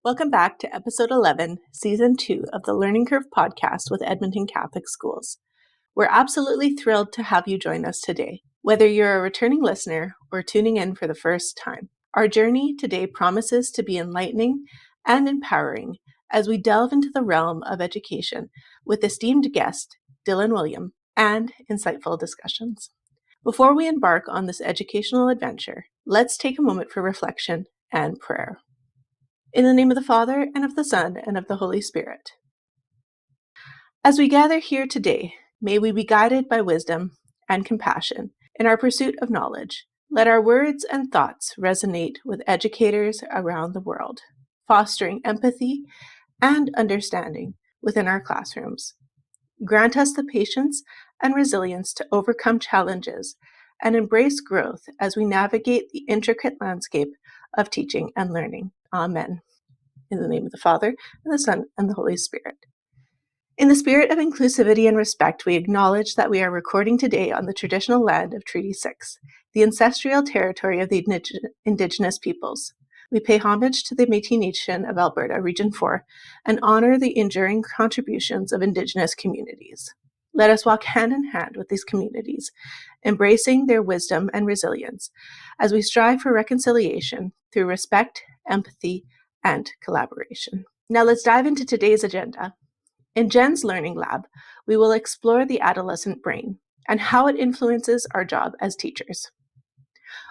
Welcome back to Episode 11, Season 2 of the Learning Curve Podcast with Edmonton Catholic Schools. We're absolutely thrilled to have you join us today, whether you're a returning listener or tuning in for the first time. Our journey today promises to be enlightening and empowering as we delve into the realm of education with esteemed guest, Dylan Wiliam, and insightful discussions. Before we embark on this educational adventure, let's take a moment for reflection and prayer. In the name of the Father, and of the Son, and of the Holy Spirit. As we gather here today, may we be guided by wisdom and compassion in our pursuit of knowledge. Let our words and thoughts resonate with educators around the world, fostering empathy and understanding within our classrooms. Grant us the patience and resilience to overcome challenges and embrace growth as we navigate the intricate landscape of teaching and learning. Amen. In the name of the Father, and the Son, and the Holy Spirit. In the spirit of inclusivity and respect, we acknowledge that we are recording today on the traditional land of Treaty 6, the ancestral territory of the Indigenous peoples. We pay homage to the Métis Nation of Alberta, Region 4, and honor the enduring contributions of Indigenous communities. Let us walk hand in hand with these communities, embracing their wisdom and resilience as we strive for reconciliation through respect, empathy, and collaboration. Now let's dive into today's agenda. In Jen's Learning Lab, we will explore the adolescent brain and how it influences our job as teachers.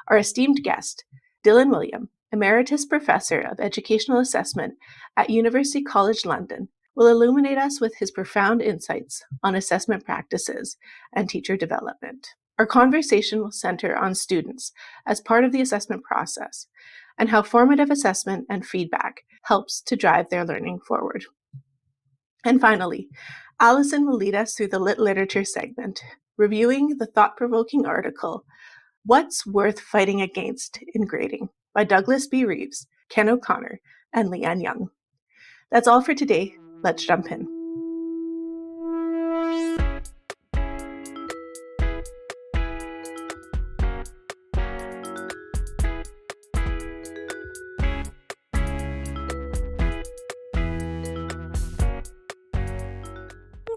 Our esteemed guest, Dylan Wiliam, Emeritus Professor of Educational Assessment at University College London, will illuminate us with his profound insights on assessment practices and teacher development. Our conversation will center on students as part of the assessment process and how formative assessment and feedback helps to drive their learning forward. And finally, Alyson will lead us through the Lit Literature segment, reviewing the thought-provoking article, What's Worth Fighting Against in Grading by Douglas B. Reeves, Ken O'Connor, and Leanne Young. That's all for today. Let's jump in.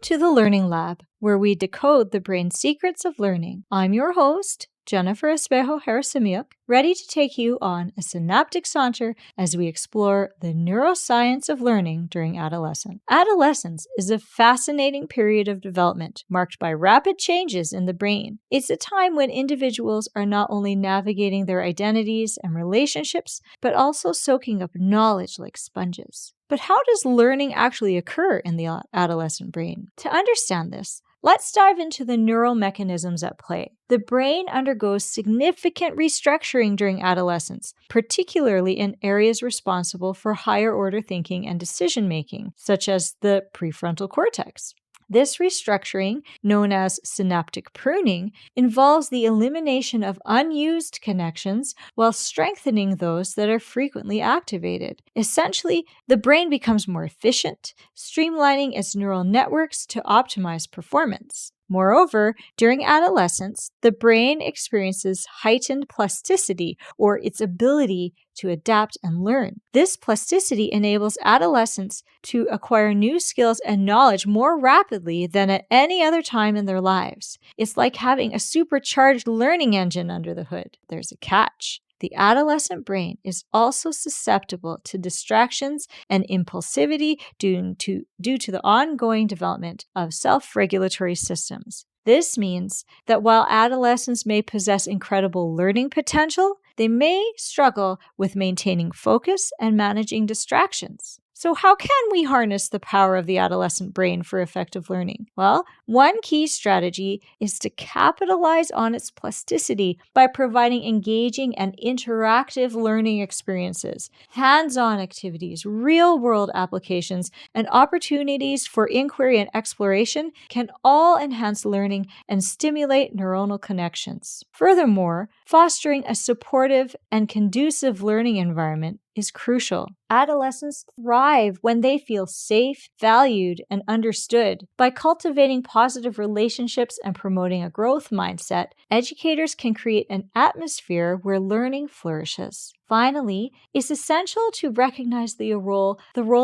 To the Learning Lab, where we decode the brain's secrets of learning. I'm your host, Jennifer Espejo Harasimiuk, ready to take you on a synaptic saunter as we explore the neuroscience of learning during adolescence. Adolescence is a fascinating period of development marked by rapid changes in the brain. It's a time when individuals are not only navigating their identities and relationships, but also soaking up knowledge like sponges. But how does learning actually occur in the adolescent brain? To understand this, let's dive into the neural mechanisms at play. The brain undergoes significant restructuring during adolescence, particularly in areas responsible for higher order thinking and decision making, such as the prefrontal cortex. This restructuring, known as synaptic pruning, involves the elimination of unused connections while strengthening those that are frequently activated. Essentially, the brain becomes more efficient, streamlining its neural networks to optimize performance. Moreover, during adolescence, the brain experiences heightened plasticity, or its ability to adapt and learn. This plasticity enables adolescents to acquire new skills and knowledge more rapidly than at any other time in their lives. It's like having a supercharged learning engine under the hood. There's a catch. The adolescent brain is also susceptible to distractions and impulsivity due to the ongoing development of self-regulatory systems. This means that while adolescents may possess incredible learning potential, they may struggle with maintaining focus and managing distractions. So how can we harness the power of the adolescent brain for effective learning? Well, one key strategy is to capitalize on its plasticity by providing engaging and interactive learning experiences, hands-on activities, real-world applications, and opportunities for inquiry and exploration can all enhance learning and stimulate neuronal connections. Furthermore, fostering a supportive and conducive learning environment is crucial. Adolescents thrive when they feel safe, valued, and understood. By cultivating positive relationships and promoting a growth mindset, educators can create an atmosphere where learning flourishes. Finally, it's essential to recognize the role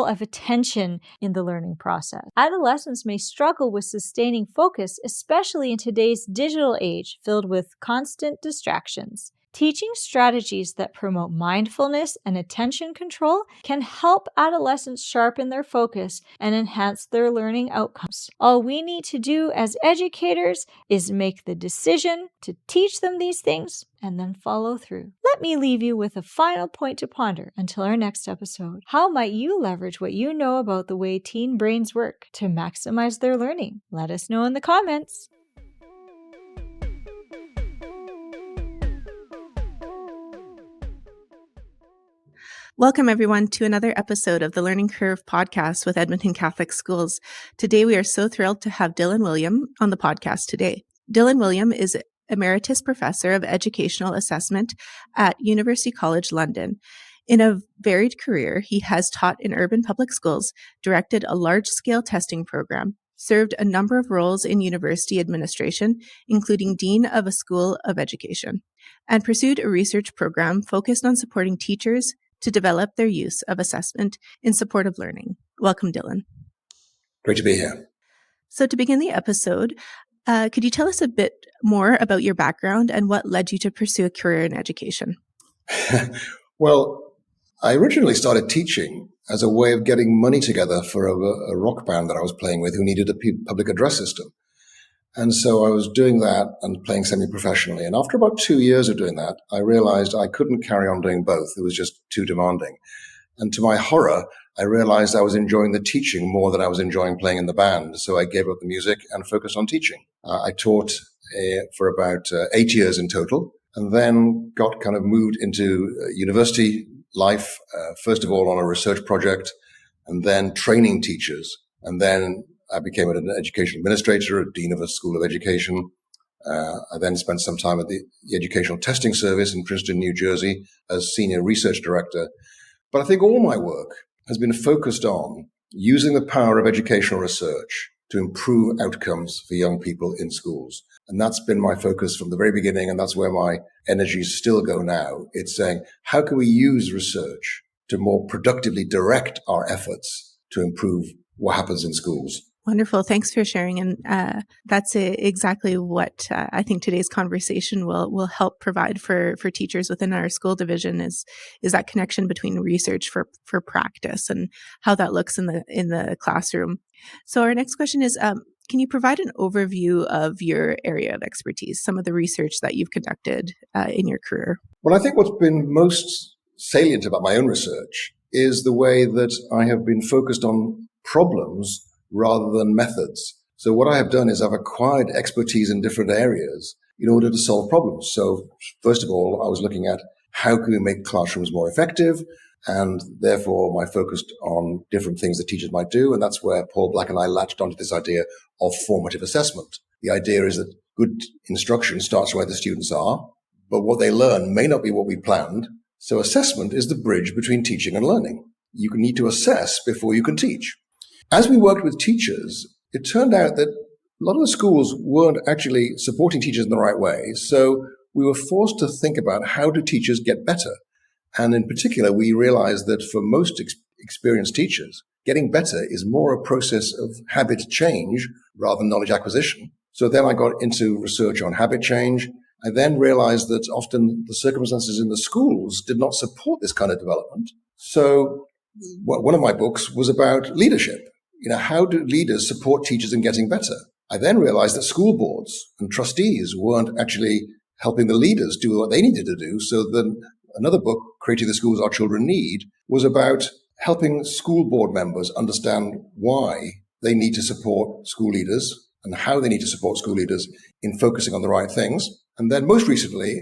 of attention in the learning process. Adolescents may struggle with sustaining focus, especially in today's digital age filled with constant distractions. Teaching strategies that promote mindfulness and attention control can help adolescents sharpen their focus and enhance their learning outcomes. All we need to do as educators is make the decision to teach them these things and then follow through. Let me leave you with a final point to ponder until our next episode. How might you leverage what you know about the way teen brains work to maximize their learning? Let us know in the comments. Welcome, everyone, to another episode of the Learning Curve Podcast with Edmonton Catholic Schools. Today, we are so thrilled to have Dylan Wiliam on the podcast today. Dylan Wiliam is Emeritus Professor of Educational Assessment at University College London. In a varied career, he has taught in urban public schools, directed a large-scale testing program, served a number of roles in university administration, including Dean of a School of Education, and pursued a research program focused on supporting teachers to develop their use of assessment in support of learning. Welcome, Dylan. Great to be here. So to begin the episode, could you tell us a bit more about your background and what led you to pursue a career in education? Well, I originally started teaching as a way of getting money together for a rock band that I was playing with who needed a public address system. And so I was doing that and playing semi-professionally. And after about 2 years of doing that, I realized I couldn't carry on doing both. It was just too demanding. And to my horror, I realized I was enjoying the teaching more than I was enjoying playing in the band. So I gave up the music and focused on teaching. I taught for about 8 years in total, and then got kind of moved into university life, first of all on a research project, and then training teachers, and then I became an education administrator, a dean of a school of education. I then spent some time at the Educational Testing Service in Princeton, New Jersey, as senior research director. But I think all my work has been focused on using the power of educational research to improve outcomes for young people in schools. And that's been my focus from the very beginning, and that's where my energies still go now. It's saying, how can we use research to more productively direct our efforts to improve what happens in schools? Wonderful. Thanks for sharing. And that's exactly what I think today's conversation will help provide for teachers within our school division is that connection between research for practice and how that looks in the classroom. So our next question is, can you provide an overview of your area of expertise, some of the research that you've conducted in your career? Well, I think what's been most salient about my own research is the way that I have been focused on problems rather than methods. So what I have done is I've acquired expertise in different areas in order to solve problems. So first of all, I was looking at how can we make classrooms more effective, and therefore my focus on different things that teachers might do. And that's where Paul Black and I latched onto this idea of formative assessment. The idea is that good instruction starts where the students are, but what they learn may not be what we planned. So assessment is the bridge between teaching and learning. You need to assess before you can teach. As we worked with teachers, it turned out that a lot of the schools weren't actually supporting teachers in the right way. So we were forced to think about how do teachers get better. And in particular, we realized that for most experienced teachers, getting better is more a process of habit change rather than knowledge acquisition. So then I got into research on habit change. I then realized that often the circumstances in the schools did not support this kind of development. So one of my books was about leadership. How do leaders support teachers in getting better? I then realized that school boards and trustees weren't actually helping the leaders do what they needed to do. So then another book, Creating the Schools Our Children Need, was about helping school board members understand why they need to support school leaders and how they need to support school leaders in focusing on the right things. And then most recently,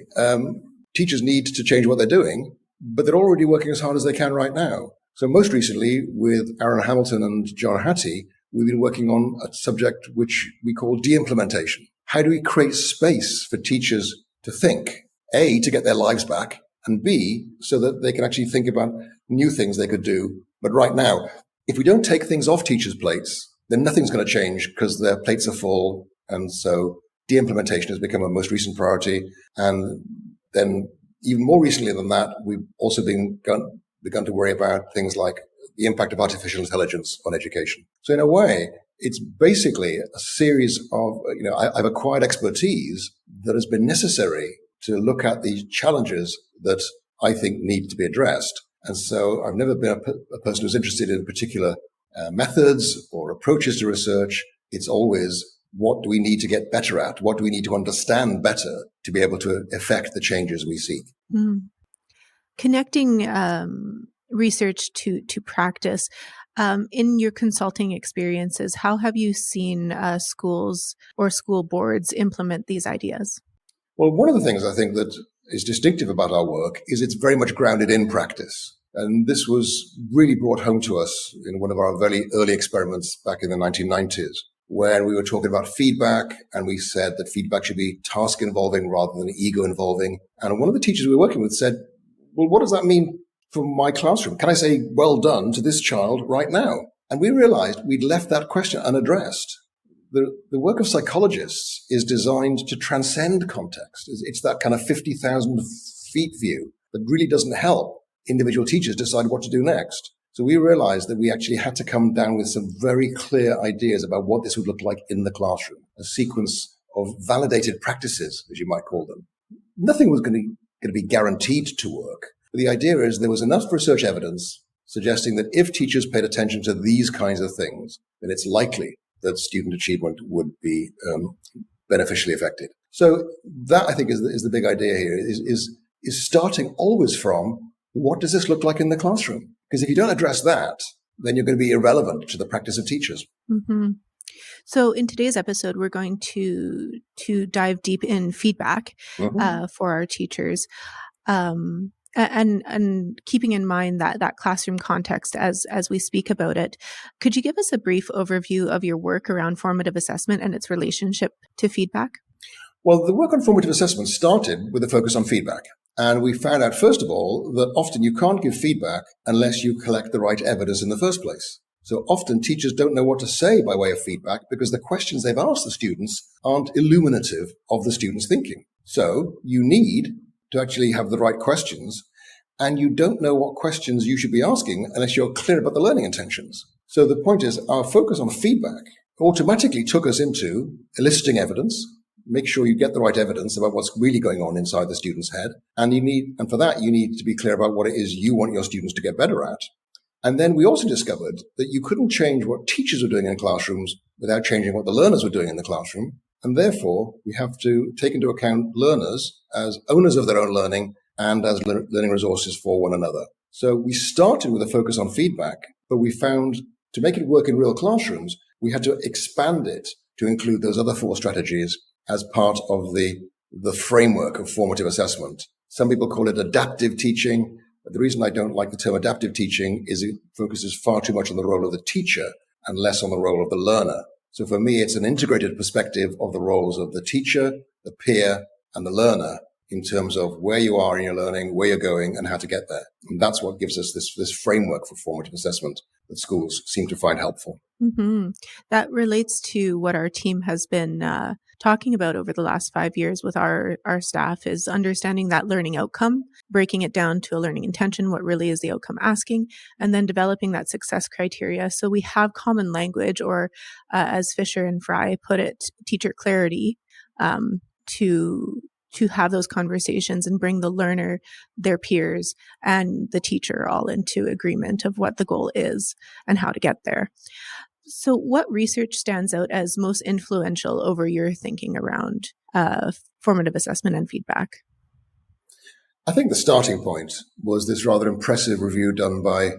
teachers need to change what they're doing, but they're already working as hard as they can right now. So most recently, with Aaron Hamilton and John Hattie, we've been working on a subject which we call de-implementation. How do we create space for teachers to think, A, to get their lives back, and B, so that they can actually think about new things they could do. But right now, if we don't take things off teachers' plates, then nothing's going to change because their plates are full. And so de-implementation has become a most recent priority. And then even more recently than that, we've also begun to worry about things like the impact of artificial intelligence on education. So in a way, it's basically a series of, I've acquired expertise that has been necessary to look at the challenges that I think need to be addressed. And so I've never been a person who's interested in particular methods or approaches to research. It's always, what do we need to get better at? What do we need to understand better to be able to effect the changes we seek? Mm. Connecting research to practice. In your consulting experiences, how have you seen schools or school boards implement these ideas? Well, one of the things I think that is distinctive about our work is it's very much grounded in practice. And this was really brought home to us in one of our very early experiments back in the 1990s, where we were talking about feedback, and we said that feedback should be task involving rather than ego involving. And one of the teachers we were working with said, well, what does that mean for my classroom? Can I say, well done to this child right now? And we realized we'd left that question unaddressed. The work of psychologists is designed to transcend context. It's that kind of 50,000 feet view that really doesn't help individual teachers decide what to do next. So we realized that we actually had to come down with some very clear ideas about what this would look like in the classroom, a sequence of validated practices, as you might call them. Nothing was going to be guaranteed to work. But the idea is there was enough research evidence suggesting that if teachers paid attention to these kinds of things, then it's likely that student achievement would be beneficially affected. So that, I think, is the big idea here, is starting always from, what does this look like in the classroom? Because if you don't address that, then you're going to be irrelevant to the practice of teachers. Mm-hmm. So in today's episode, we're going to dive deep in feedback for our teachers. And keeping in mind that classroom context as we speak about it, could you give us a brief overview of your work around formative assessment and its relationship to feedback? Well, the work on formative assessment started with a focus on feedback. And we found out, first of all, that often you can't give feedback unless you collect the right evidence in the first place. So often teachers don't know what to say by way of feedback because the questions they've asked the students aren't illuminative of the students' thinking. So you need to actually have the right questions, and you don't know what questions you should be asking unless you're clear about the learning intentions. So the point is, our focus on feedback automatically took us into eliciting evidence. Make sure you get the right evidence about what's really going on inside the student's head. And for that, you need to be clear about what it is you want your students to get better at. And then we also discovered that you couldn't change what teachers were doing in classrooms without changing what the learners were doing in the classroom. And therefore, we have to take into account learners as owners of their own learning and as learning resources for one another. So we started with a focus on feedback, but we found to make it work in real classrooms, we had to expand it to include those other 4 strategies as part of the framework of formative assessment. Some people call it adaptive teaching. But the reason I don't like the term adaptive teaching is it focuses far too much on the role of the teacher and less on the role of the learner. So for me, it's an integrated perspective of the roles of the teacher, the peer, and the learner in terms of where you are in your learning, where you're going, and how to get there. And that's what gives us this framework for formative assessment that schools seem to find helpful. Mm-hmm. That relates to what our team has been talking about over the last 5 years with our staff, is understanding that learning outcome, breaking it down to a learning intention, what really is the outcome asking, and then developing that success criteria. So we have common language, or as Fisher and Fry put it, teacher clarity, to have those conversations and bring the learner, their peers, and the teacher all into agreement of what the goal is and how to get there. So what research stands out as most influential over your thinking around formative assessment and feedback? I think the starting point was this rather impressive review done by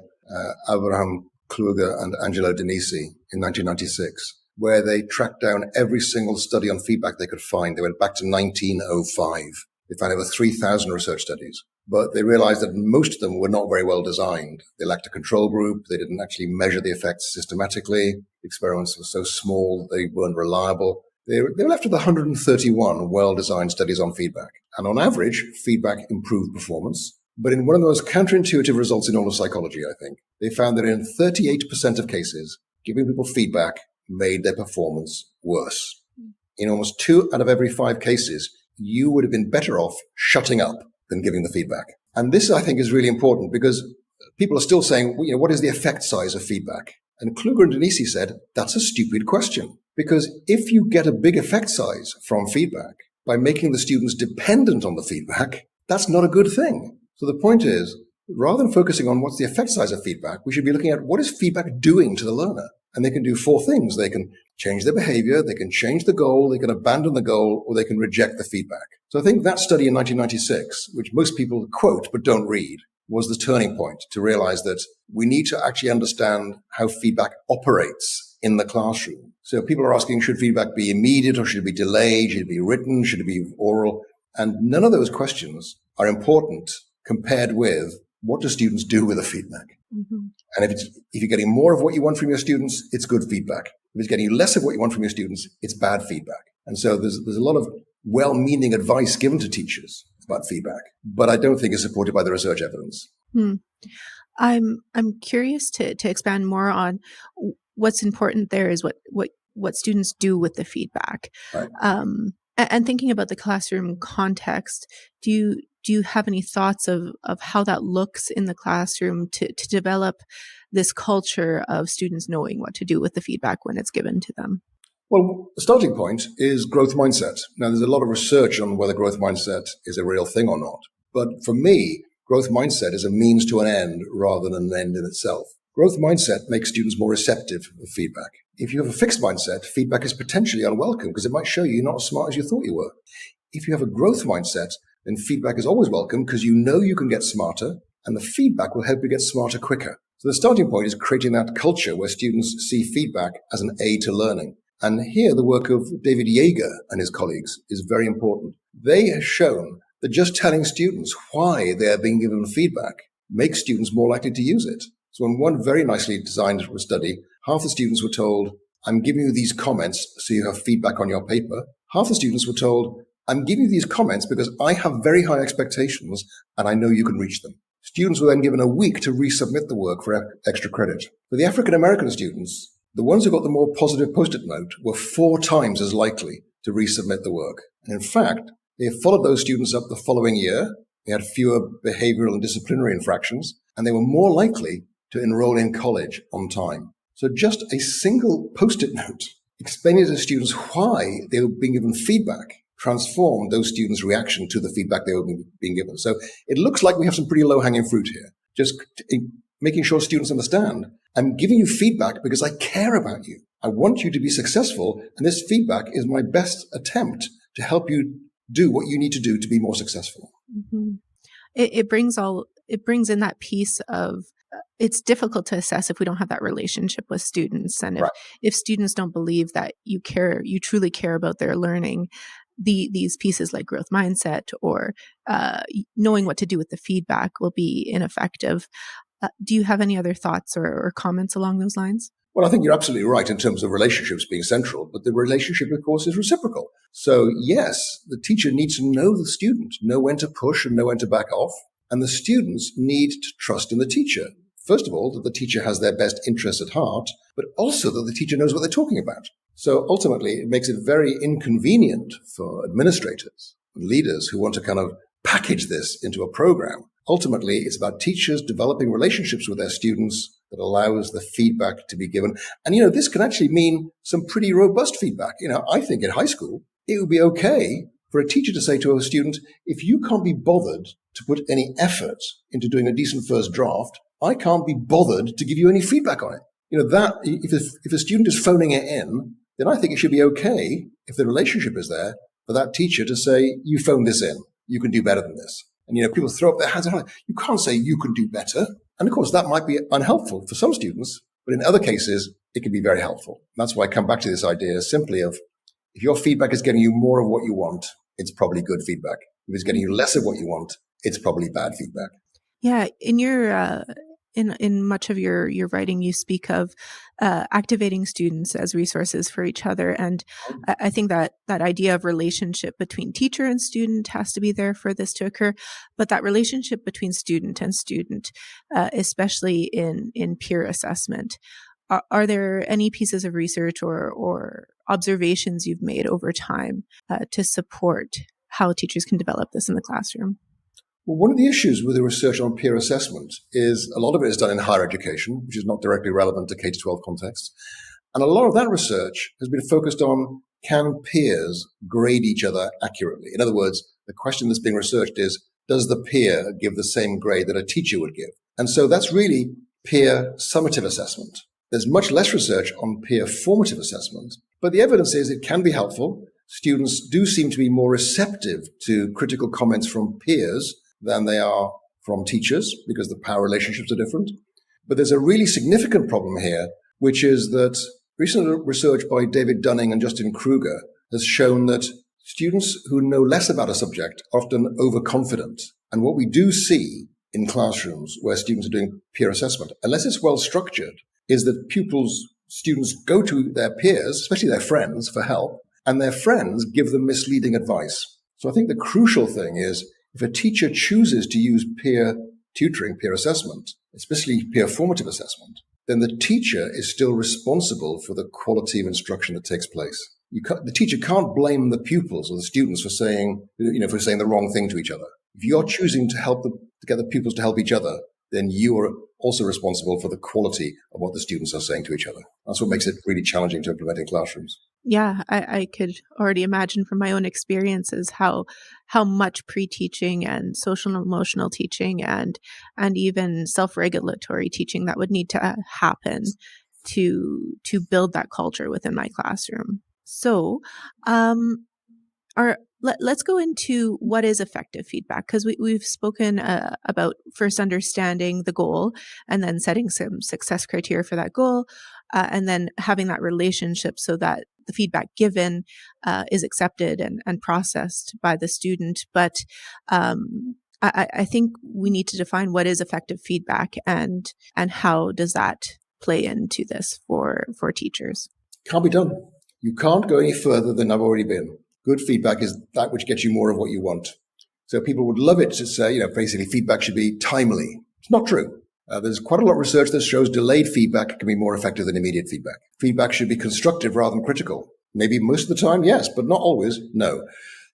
Abraham Kluger and Angelo Denisi in 1996, where they tracked down every single study on feedback they could find. They went back to 1905. They found over 3,000 research studies. But they realized that most of them were not very well designed. They lacked a control group. They didn't actually measure the effects systematically. The experiments were so small that they weren't reliable. They were left with 131 well-designed studies on feedback. And on average, feedback improved performance. But in one of the most counterintuitive results in all of psychology, I think, they found that in 38% of cases, giving people feedback made their performance worse. In almost 2 out of every 5 cases, you would have been better off shutting up than giving the feedback. And this, I think, is really important because people are still saying, what is the effect size of feedback? And Kluger and Denisi said, that's a stupid question. Because if you get a big effect size from feedback by making the students dependent on the feedback, that's not a good thing. So the point is, rather than focusing on what's the effect size of feedback, we should be looking at what is feedback doing to the learner. And they can do 4 things. They can change their behavior, they can change the goal, they can abandon the goal, or they can reject the feedback. So I think that study in 1996, which most people quote but don't read, was the turning point to realize that we need to actually understand how feedback operates in the classroom. So people are asking, should feedback be immediate or should it be delayed? Should it be written? Should it be oral? And none of those questions are important compared with what do students do with the feedback? Mm-hmm. And if you're getting more of what you want from your students, it's good feedback. If it's getting less of what you want from your students, it's bad feedback. And so there's a lot of well-meaning advice given to teachers about feedback, but I don't think it's supported by the research evidence. I'm curious to expand more on what's important there is what students do with the feedback. Right. And thinking about the classroom context, do you have any thoughts of how that looks in the classroom to develop this culture of students knowing what to do with the feedback when it's given to them? Well, the starting point is growth mindset. Now, there's a lot of research on whether growth mindset is a real thing or not. But for me, growth mindset is a means to an end rather than an end in itself. Growth mindset makes students more receptive of feedback. If you have a fixed mindset, feedback is potentially unwelcome because it might show you're not as smart as you thought you were. If you have a growth mindset, then feedback is always welcome because you know you can get smarter and the feedback will help you get smarter quicker. So the starting point is creating that culture where students see feedback as an aid to learning. And here the work of David Yeager and his colleagues is very important. They have shown that just telling students why they are being given feedback makes students more likely to use it. So in one very nicely designed study, half the students were told, I'm giving you these comments so you have feedback on your paper. Half the students were told, I'm giving you these comments because I have very high expectations and I know you can reach them. Students were then given a week to resubmit the work for extra credit. For the African American students, the ones who got the more positive post-it note were 4 times as likely to resubmit the work. And in fact, they followed those students up the following year. They had fewer behavioral and disciplinary infractions, and they were more likely to enroll in college on time. So just a single post-it note explaining to students why they were being given feedback transformed those students' reaction to the feedback they were being given. So it looks like we have some pretty low-hanging fruit here. Just making sure students understand, I'm giving you feedback because I care about you. I want you to be successful, and this feedback is my best attempt to help you do what you need to do to be more successful. Mm-hmm. It brings in that piece of it's difficult to assess if we don't have that relationship with students, and if students don't believe that you truly care about their learning. These pieces like growth mindset or knowing what to do with the feedback will be ineffective. Do you have any other thoughts or comments along those lines? Well, I think you're absolutely right in terms of relationships being central, but the relationship, of course, is reciprocal. So yes, the teacher needs to know the student, know when to push and know when to back off. And the students need to trust in the teacher. First of all, that the teacher has their best interests at heart, but also that the teacher knows what they're talking about. So ultimately, it makes it very inconvenient for administrators and leaders who want to kind of package this into a program. Ultimately, it's about teachers developing relationships with their students that allows the feedback to be given. And, this can actually mean some pretty robust feedback. I think in high school, it would be okay for a teacher to say to a student, if you can't be bothered to put any effort into doing a decent first draft, I can't be bothered to give you any feedback on it. That if a student is phoning it in, then I think it should be okay if the relationship is there for that teacher to say, you phoned this in, you can do better than this. And, people throw up their hands and you can't say you can do better. And of course, that might be unhelpful for some students, but in other cases, it can be very helpful. That's why I come back to this idea simply of if your feedback is getting you more of what you want, it's probably good feedback. If it's getting you less of what you want, it's probably bad feedback. Yeah. In your in much of your writing, you speak of activating students as resources for each other. And I think that idea of relationship between teacher and student has to be there for this to occur. But that relationship between student and student, especially in peer assessment, are there any pieces of research or observations you've made over time to support how teachers can develop this in the classroom? Well, one of the issues with the research on peer assessment is a lot of it is done in higher education, which is not directly relevant to K-12 context. And a lot of that research has been focused on, can peers grade each other accurately? In other words, the question that's being researched is, does the peer give the same grade that a teacher would give? And so that's really peer summative assessment. There's much less research on peer formative assessment, but the evidence is it can be helpful. Students do seem to be more receptive to critical comments from peers than they are from teachers, because the power relationships are different. But there's a really significant problem here, which is that recent research by David Dunning and Justin Kruger has shown that students who know less about a subject are often overconfident. And what we do see in classrooms where students are doing peer assessment, unless it's well structured, is that students go to their peers, especially their friends, for help, and their friends give them misleading advice. So I think the crucial thing is, if a teacher chooses to use peer tutoring, peer assessment, especially peer formative assessment, then the teacher is still responsible for the quality of instruction that takes place. The teacher can't blame the pupils or the students for saying the wrong thing to each other. If you're choosing to get the pupils to help each other, then you are also responsible for the quality of what the students are saying to each other. That's what makes it really challenging to implement in classrooms. Yeah, I could already imagine from my own experiences how much pre-teaching and social and emotional teaching and even self-regulatory teaching that would need to happen to build that culture within my classroom. So, let's go into what is effective feedback, because we've spoken about first understanding the goal and then setting some success criteria for that goal, and then having that relationship so that the feedback given is accepted and processed by the student. But I think we need to define what is effective feedback and how does that play into this for teachers. Can't be done. You can't go any further than I've already been. Good feedback is that which gets you more of what you want. So people would love it to say, basically feedback should be timely. It's not true. There's quite a lot of research that shows delayed feedback can be more effective than immediate feedback. Feedback should be constructive rather than critical. Maybe most of the time, yes, but not always, no.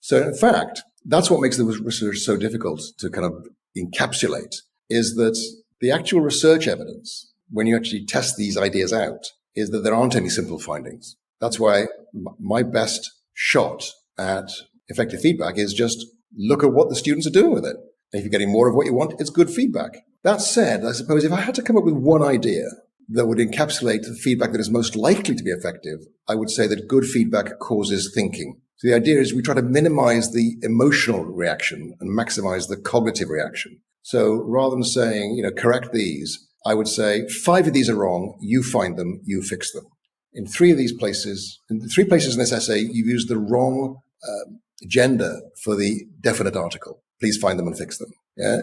So in fact, that's what makes the research so difficult to kind of encapsulate, is that the actual research evidence, when you actually test these ideas out, is that there aren't any simple findings. That's why my best shot at effective feedback is just look at what the students are doing with it. And if you're getting more of what you want, it's good feedback. That said, I suppose if I had to come up with one idea that would encapsulate the feedback that is most likely to be effective, I would say that good feedback causes thinking. So the idea is we try to minimize the emotional reaction and maximize the cognitive reaction. So rather than saying, correct these, I would say 5 of these are wrong, you find them, you fix them. In 3 places in this essay, you've used the wrong gender for the definite article. Please find them and fix them. Yeah?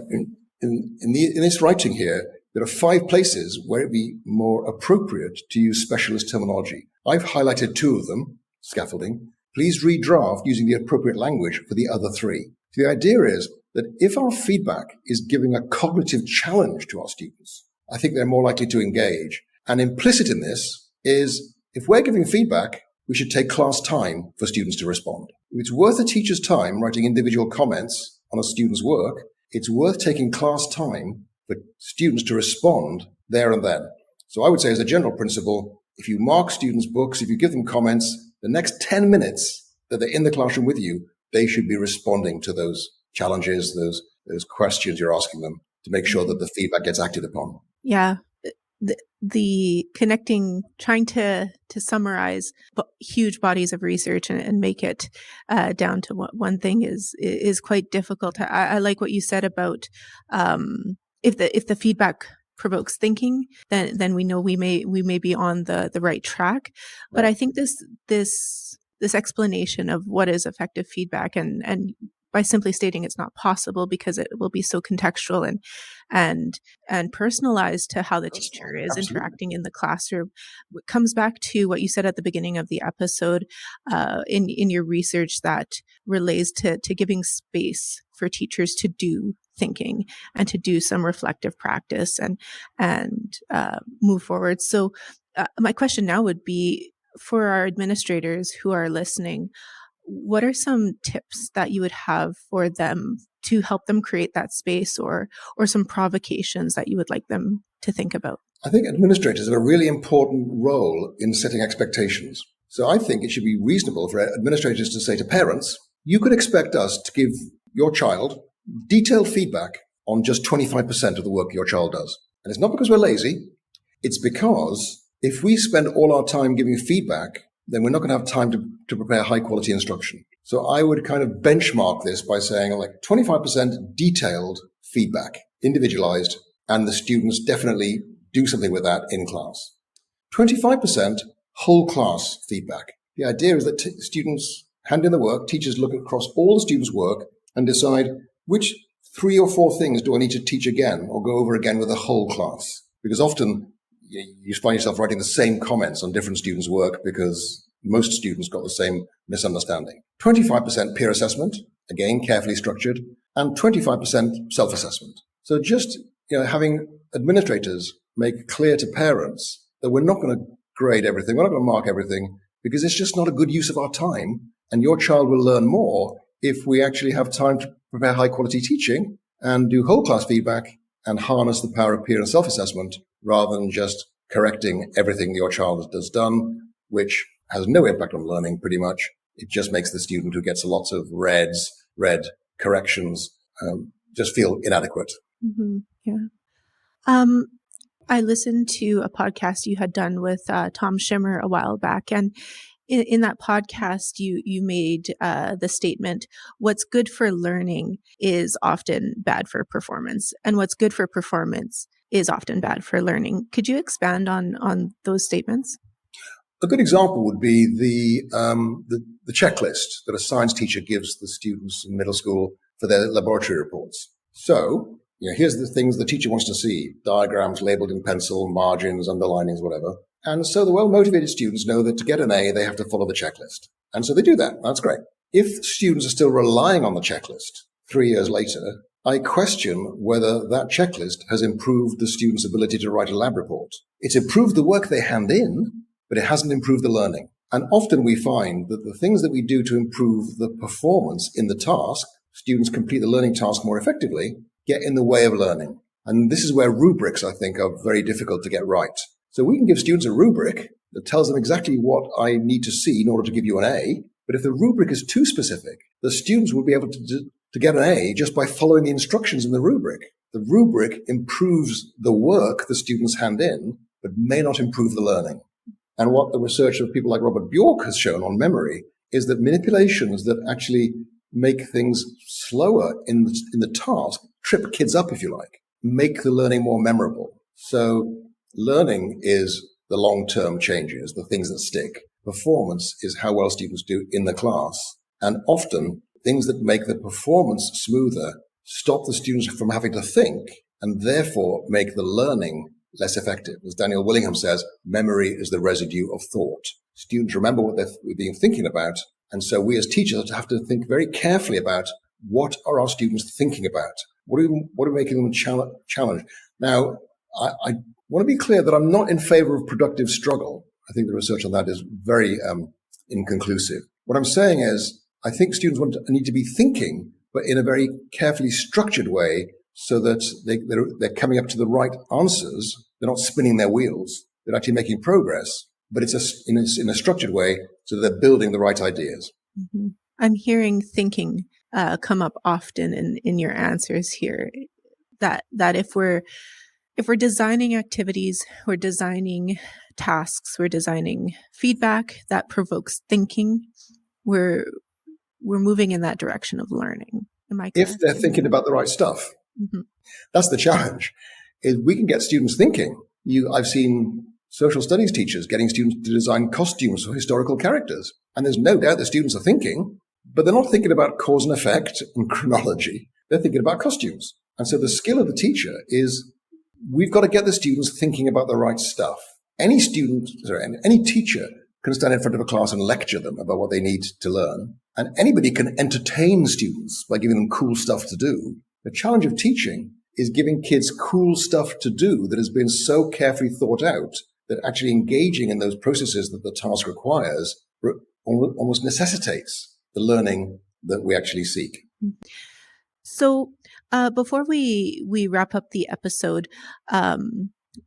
In this writing here, there are 5 places where it would be more appropriate to use specialist terminology. I've highlighted 2 of them, scaffolding. Please redraft using the appropriate language for the other 3. So the idea is that if our feedback is giving a cognitive challenge to our students, I think they're more likely to engage. And implicit in this is, if we're giving feedback, we should take class time for students to respond. If it's worth a teacher's time writing individual comments on a student's work, it's worth taking class time for students to respond there and then. So I would say, as a general principle, if you mark students' books, if you give them comments, the next 10 minutes that they're in the classroom with you, they should be responding to those challenges, those questions you're asking them, to make sure that the feedback gets acted upon. Yeah. The connecting, trying to summarize huge bodies of research and make it down to one thing is quite difficult. I like what you said about if the feedback provokes thinking, then we know we may be on the right track. But I think this explanation of what is effective feedback and by simply stating it's not possible, because it will be so contextual and personalized to how the teacher is interacting in the classroom. It comes back to what you said at the beginning of the episode in your research that relates to giving space for teachers to do thinking and to do some reflective practice and move forward. So my question now would be, for our administrators who are listening, what are some tips that you would have for them to help them create that space, or some provocations that you would like them to think about? I think administrators have a really important role in setting expectations. So I think it should be reasonable for administrators to say to parents, you could expect us to give your child detailed feedback on just 25% of the work your child does. And it's not because we're lazy. It's because if we spend all our time giving feedback, then we're not going to have time to prepare high quality instruction. So I would kind of benchmark this by saying like 25% detailed feedback, individualized, and the students definitely do something with that in class. 25% whole class feedback. The idea is that students hand in the work, teachers look across all the students' work and decide which 3 or 4 things do I need to teach again or go over again with the whole class. Because often you find yourself writing the same comments on different students' work because most students got the same misunderstanding. 25% peer assessment, again, carefully structured, and 25% self-assessment. So just having administrators make clear to parents that we're not going to grade everything, we're not going to mark everything, because it's just not a good use of our time, and your child will learn more if we actually have time to prepare high-quality teaching and do whole-class feedback and harness the power of peer and self-assessment rather than just correcting everything your child has done, which has no impact on learning pretty much. It just makes the student who gets lots of red corrections just feel inadequate. Mm-hmm. Yeah. I listened to a podcast you had done with Tom Schimmer a while back, and in that podcast, you made the statement, what's good for learning is often bad for performance, and what's good for performance is often bad for learning. Could you expand on those statements? A good example would be the checklist that a science teacher gives the students in middle school for their laboratory reports. So, here's the things the teacher wants to see: diagrams labeled in pencil, margins, underlinings, whatever. And so the well-motivated students know that to get an A, they have to follow the checklist. And so they do that. That's great. If students are still relying on the checklist 3 years later, I question whether that checklist has improved the student's ability to write a lab report. It's improved the work they hand in, but it hasn't improved the learning. And often we find that the things that we do to improve the performance in the task, students complete the learning task more effectively, get in the way of learning. And this is where rubrics, I think, are very difficult to get right. So we can give students a rubric that tells them exactly what I need to see in order to give you an A. But if the rubric is too specific, the students will be able to get an A just by following the instructions in the rubric. The rubric improves the work the students hand in, but may not improve the learning. And what the research of people like Robert Bjork has shown on memory is that manipulations that actually make things slower in the task, trip kids up, if you like, make the learning more memorable. So learning is the long-term changes, the things that stick. Performance is how well students do in the class. And often, things that make the performance smoother stop the students from having to think and therefore make the learning less effective. As Daniel Willingham says, memory is the residue of thought. Students remember what they've been thinking about. And so we as teachers have to think very carefully about what are our students thinking about? What are we making them challenge? Now, I want to be clear that I'm not in favor of productive struggle. I think the research on that is very inconclusive. What I'm saying is I think students need to be thinking, but in a very carefully structured way so that they're coming up to the right answers. They're not spinning their wheels. They're actually making progress, but it's in a structured way so that they're building the right ideas. Mm-hmm. I'm hearing thinking come up often in your answers here, that if we're designing activities, we're designing tasks, we're designing feedback that provokes thinking, we're moving in that direction of learning. Am I correct? If they're thinking about the right stuff. Mm-hmm. That's the challenge, is we can get students thinking. I've seen social studies teachers getting students to design costumes for historical characters. And there's no doubt the students are thinking, but they're not thinking about cause and effect and chronology. They're thinking about costumes. And so the skill of the teacher is we've got to get the students thinking about the right stuff. Any teacher can stand in front of a class and lecture them about what they need to learn. And anybody can entertain students by giving them cool stuff to do. The challenge of teaching is giving kids cool stuff to do that has been so carefully thought out that actually engaging in those processes that the task requires almost necessitates the learning that we actually seek. So before we wrap up the episode,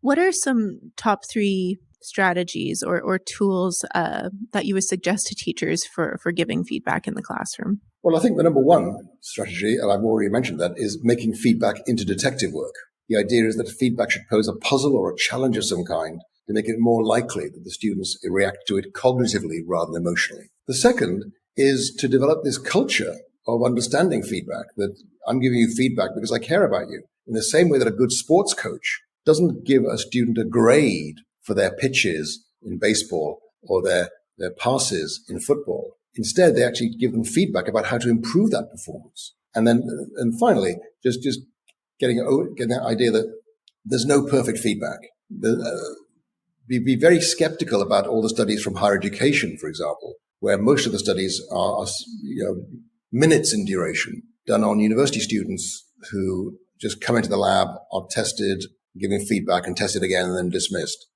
what are some top 3 strategies or tools that you would suggest to teachers for giving feedback in the classroom? Well, I think the number one strategy, and I've already mentioned that, is making feedback into detective work. The idea is that feedback should pose a puzzle or a challenge of some kind to make it more likely that the students react to it cognitively rather than emotionally. The second is to develop this culture of understanding feedback, that I'm giving you feedback because I care about you. In the same way that a good sports coach doesn't give a student a grade for their pitches in baseball or their passes in football. Instead, they actually give them feedback about how to improve that performance. And finally, just getting that idea that there's no perfect feedback. Be very skeptical about all the studies from higher education, for example, where most of the studies are minutes in duration, done on university students who just come into the lab, are tested, giving feedback and tested again and then dismissed.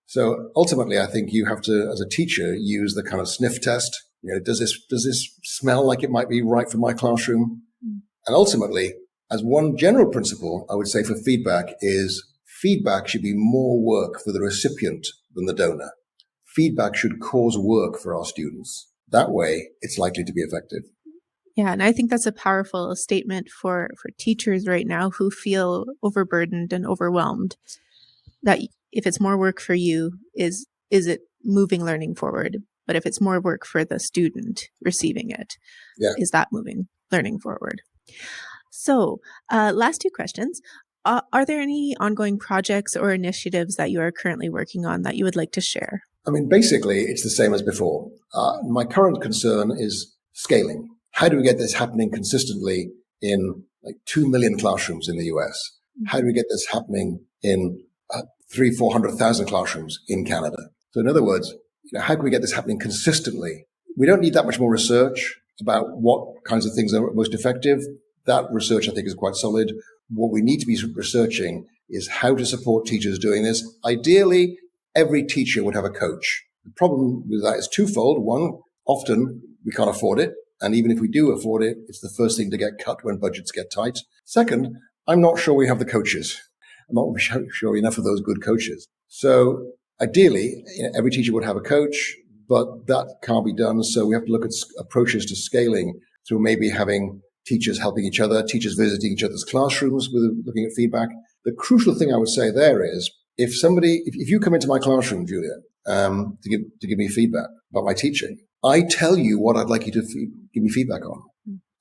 So ultimately, I think you have to, as a teacher, use the kind of sniff test. Does this smell like it might be right for my classroom? And ultimately, as one general principle, I would say for feedback is feedback should be more work for the recipient than the donor. Feedback should cause work for our students. That way, it's likely to be effective. Yeah, and I think that's a powerful statement for teachers right now who feel overburdened and overwhelmed. That if it's more work for you, is it moving learning forward? But if it's more work for the student receiving it, is that moving learning forward? So, last 2 questions. Are there any ongoing projects or initiatives that you are currently working on that you would like to share? I mean, basically, it's the same as before. My current concern is scaling. How do we get this happening consistently in 2 million classrooms in the US? How do we get this happening in 300,000-400,000 classrooms in Canada? So in other words, how can we get this happening consistently? We don't need that much more research about what kinds of things are most effective. That research, I think, is quite solid. What we need to be researching is how to support teachers doing this. Ideally, every teacher would have a coach. The problem with that is twofold. One, often we can't afford it. And even if we do afford it, it's the first thing to get cut when budgets get tight. Second, I'm not sure we have the coaches. I'm not sure enough of those good coaches. So ideally, every teacher would have a coach, but that can't be done. So we have to look at approaches to scaling through maybe having teachers helping each other, teachers visiting each other's classrooms with looking at feedback. The crucial thing I would say there is if you come into my classroom, Julia, to give me feedback about my teaching, I tell you what I'd like you to give me feedback on.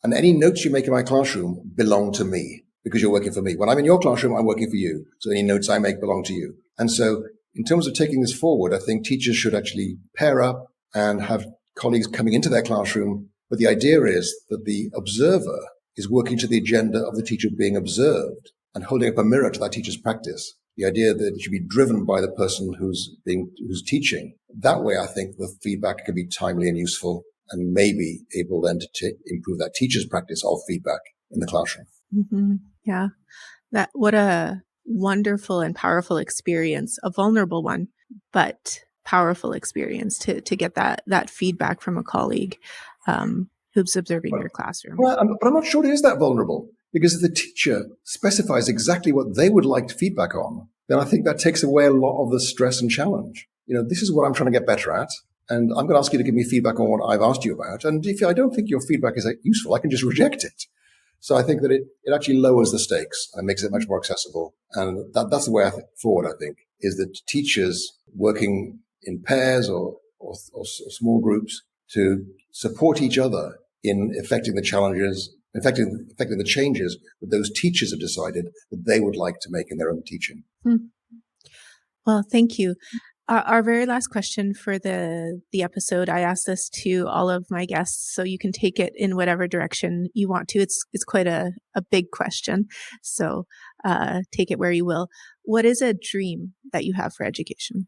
And any notes you make in my classroom belong to me because you're working for me. When I'm in your classroom, I'm working for you. So any notes I make belong to you. And so in terms of taking this forward, I think teachers should actually pair up and have colleagues coming into their classroom. But the idea is that the observer is working to the agenda of the teacher being observed and holding up a mirror to that teacher's practice. The idea that it should be driven by the person who's teaching. That way, I think the feedback can be timely and useful and maybe able then to improve that teacher's practice of feedback in the classroom. Mm-hmm. Yeah. What a wonderful and powerful experience, a vulnerable one, but powerful experience to get that feedback from a colleague who's observing your classroom. Well, but I'm not sure it is that vulnerable. Because if the teacher specifies exactly what they would like feedback on, then I think that takes away a lot of the stress and challenge. This is what I'm trying to get better at. And I'm going to ask you to give me feedback on what I've asked you about. And if I don't think your feedback is useful, I can just reject it. So I think that it actually lowers the stakes and makes it much more accessible. And that's the way forward, I think, is that teachers working in pairs or small groups to support each other in affecting the challenges, affecting the changes that those teachers have decided that they would like to make in their own teaching. Well, thank you. Our very last question for the episode, I asked this to all of my guests, so you can take it in whatever direction you want to. It's quite a big question, so take it where you will. What is a dream that you have for education?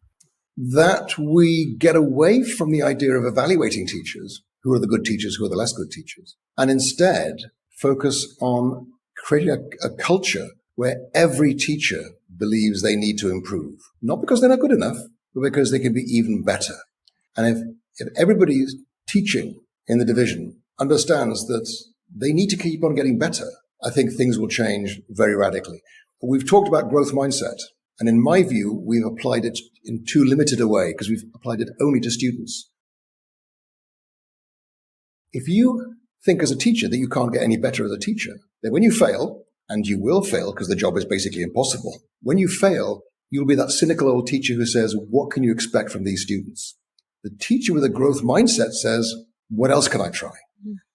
That we get away from the idea of evaluating teachers, who are the good teachers, who are the less good teachers, and instead focus on creating a culture where every teacher believes they need to improve, not because they're not good enough, but because they can be even better. And if everybody teaching in the division understands that they need to keep on getting better, I think things will change very radically. We've talked about growth mindset. And in my view, we've applied it in too limited a way because we've applied it only to students. If you think as a teacher that you can't get any better as a teacher, then when you fail, and you will fail because the job is basically impossible, when you fail, you'll be that cynical old teacher who says, what can you expect from these students? The teacher with a growth mindset says, what else can I try?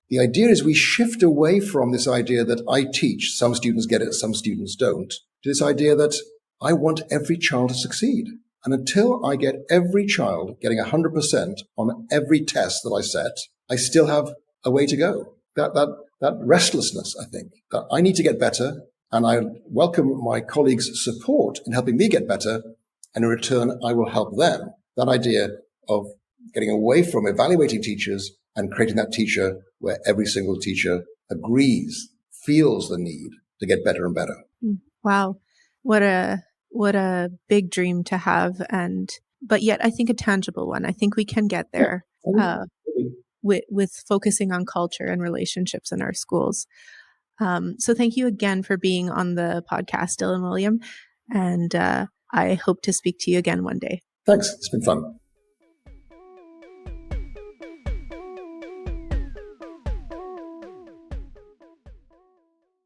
The idea is we shift away from this idea that I teach, some students get it, some students don't, to this idea that I want every child to succeed. And until I get every child getting 100% on every test that I set, I still have a way to go. That restlessness, I think, that I need to get better, and I welcome my colleagues' support in helping me get better, and in return, I will help them. That idea of getting away from evaluating teachers and creating that teacher where every single teacher agrees, feels the need to get better and better. Wow. What a big dream to have, but yet I think a tangible one. I think we can get there with focusing on culture and relationships in our schools. So thank you again for being on the podcast, Dylan Wiliam, and I hope to speak to you again one day. Thanks. It's been fun.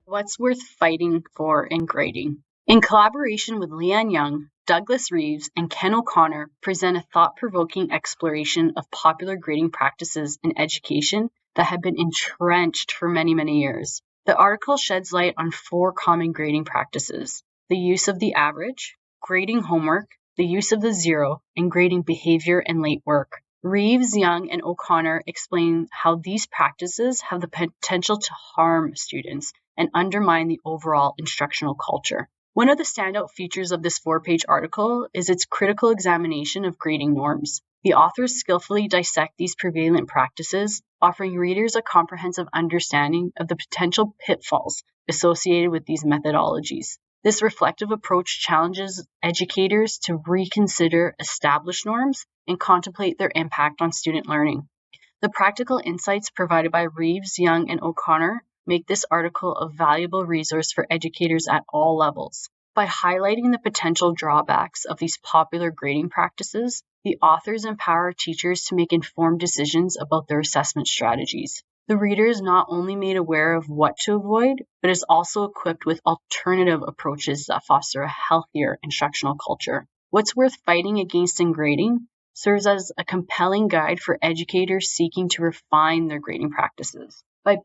What's worth fighting for in grading? In collaboration with Leanne Young, Douglas Reeves, and Ken O'Connor present a thought-provoking exploration of popular grading practices in education that have been entrenched for many, many years. The article sheds light on 4 common grading practices: the use of the average, grading homework, the use of the zero, and grading behavior and late work. Reeves, Young, and O'Connor explain how these practices have the potential to harm students and undermine the overall instructional culture. One of the standout features of this 4-page article is its critical examination of grading norms. The authors skillfully dissect these prevalent practices, offering readers a comprehensive understanding of the potential pitfalls associated with these methodologies. This reflective approach challenges educators to reconsider established norms and contemplate their impact on student learning. The practical insights provided by Reeves, Young, and O'Connor make this article a valuable resource for educators at all levels. By highlighting the potential drawbacks of these popular grading practices, the authors empower teachers to make informed decisions about their assessment strategies. The reader is not only made aware of what to avoid, but is also equipped with alternative approaches that foster a healthier instructional culture. What's worth fighting against in grading serves as a compelling guide for educators seeking to refine their grading practices. By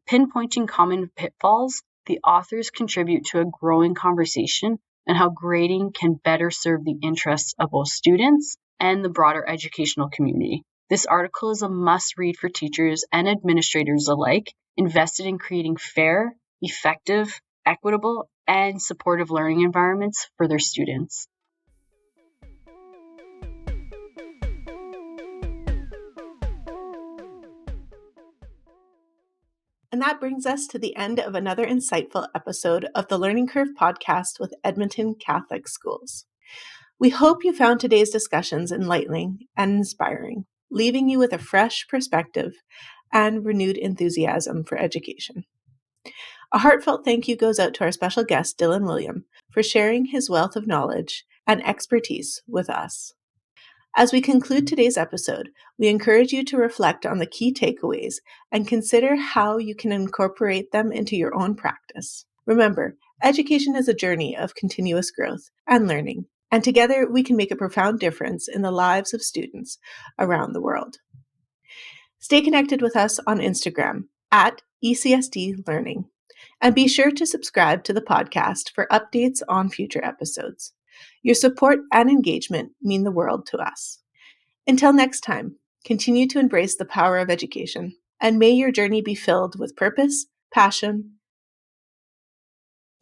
pinpointing common pitfalls, the authors contribute to a growing conversation on how grading can better serve the interests of both students and the broader educational community. This article is a must-read for teachers and administrators alike, invested in creating fair, effective, equitable, and supportive learning environments for their students. And that brings us to the end of another insightful episode of the Learning Curve Podcast with Edmonton Catholic Schools. We hope you found today's discussions enlightening and inspiring, leaving you with a fresh perspective and renewed enthusiasm for education. A heartfelt thank you goes out to our special guest, Dylan Wiliam, for sharing his wealth of knowledge and expertise with us. As we conclude today's episode, we encourage you to reflect on the key takeaways and consider how you can incorporate them into your own practice. Remember, education is a journey of continuous growth and learning, and together we can make a profound difference in the lives of students around the world. Stay connected with us on Instagram at ECSD Learning, and be sure to subscribe to the podcast for updates on future episodes. Your support and engagement mean the world to us. Until next time, continue to embrace the power of education, and may your journey be filled with purpose, passion.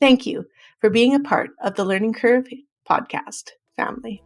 Thank you for being a part of the Learning Curve Podcast family.